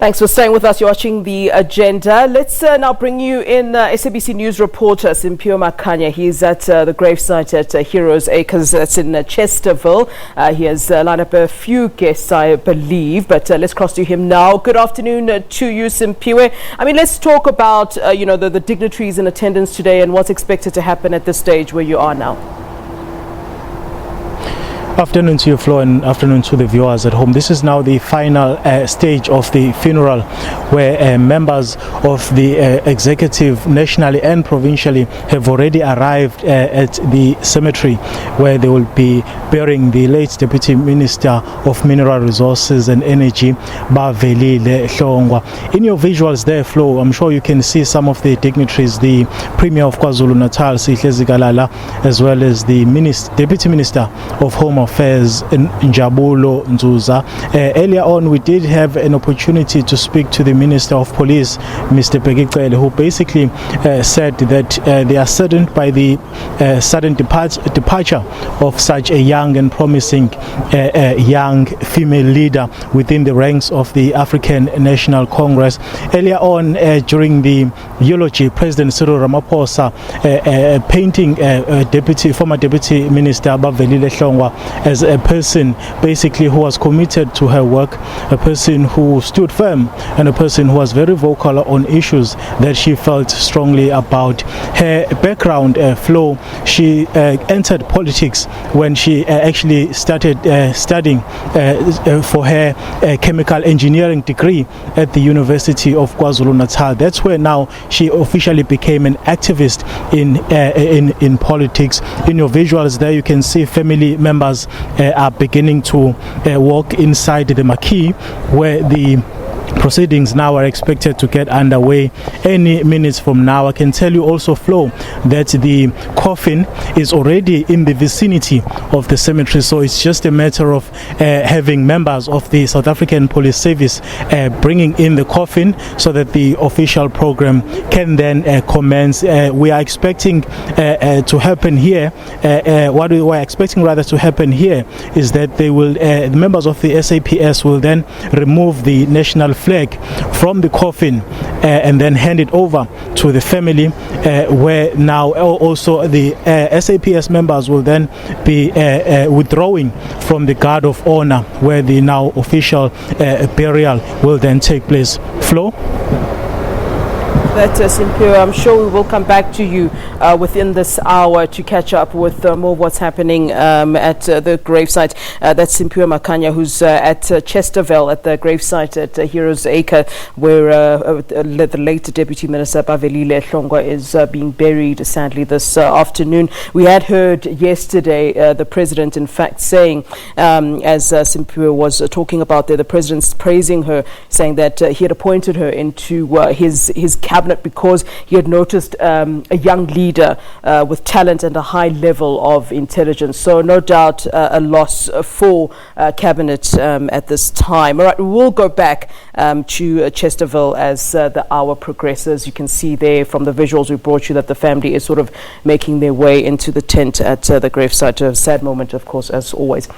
Thanks for staying with us. You're watching The Agenda. Let's now bring you in SABC News reporter Simphiwe Makhanya. He's at the gravesite at Heroes Acres. That's in Chesterville. He has lined up a few guests, I believe, but let's cross to him now. Good afternoon to you, Simphiwe. I mean, let's talk about, the dignitaries in attendance today and what's expected to happen at this stage where you are now. Afternoon to you, Flo, and afternoon to the viewers at home. This is now the final stage of the funeral where members of the executive nationally and provincially have already arrived at the cemetery where they will be burying the late Deputy Minister of Mineral Resources and Energy, Bavelile Hlongwa. In your visuals there, Flo, I'm sure you can see some of the dignitaries, the Premier of KwaZulu-Natal, Sihle Zikalala, as well as the Deputy Minister of Home Affairs in Njabulo Nzuza. Earlier on, we did have an opportunity to speak to the Minister of Police, Mr. Bavelile, who basically said that they are saddened by the sudden departure of such a young and promising young female leader within the ranks of the African National Congress. Earlier on, during the eulogy, President Cyril Ramaphosa painting former Deputy Minister Bavelile Hlongwa as a person basically who was committed to her work, a person who stood firm, and a person who was very vocal on issues that she felt strongly about. Her background, Flo, she entered politics when she actually started studying for her chemical engineering degree at the University of KwaZulu-Natal. That's where now she officially became an activist in politics. In your visuals there, you can see family members are beginning to walk inside the marquee where the proceedings now are expected to get underway any minutes from now. I can tell you also, Flo, that the coffin is already in the vicinity of the cemetery, so it's just a matter of having members of the South African Police Service bringing in the coffin so that the official program can then commence. We are expecting to happen here, what we were expecting rather to happen here is that they will, the members of the SAPS will then remove the national flag from the coffin and then hand it over to the family, where now also the SAPS members will then be withdrawing from the guard of honor, where the now official burial will then take place. Flo? That's Simphiwe. I'm sure we will come back to you within this hour to catch up with more of what's happening at the gravesite. That's Simphiwe Makhanya, who's at Chesterville at the gravesite at Heroes Acre, where the late Deputy Minister Bavelile Hlongwa is being buried, sadly, this afternoon. We had heard yesterday the President, in fact, saying, as Simphiwe was talking about there, the President's praising her, saying that he had appointed her into his cabinet because he had noticed a young leader with talent and a high level of intelligence. So no doubt a loss for cabinet at this time. All right, we will go back to Chesterville as the hour progresses. You can see there from the visuals we brought you that the family is sort of making their way into the tent at the gravesite. A sad moment, of course, as always.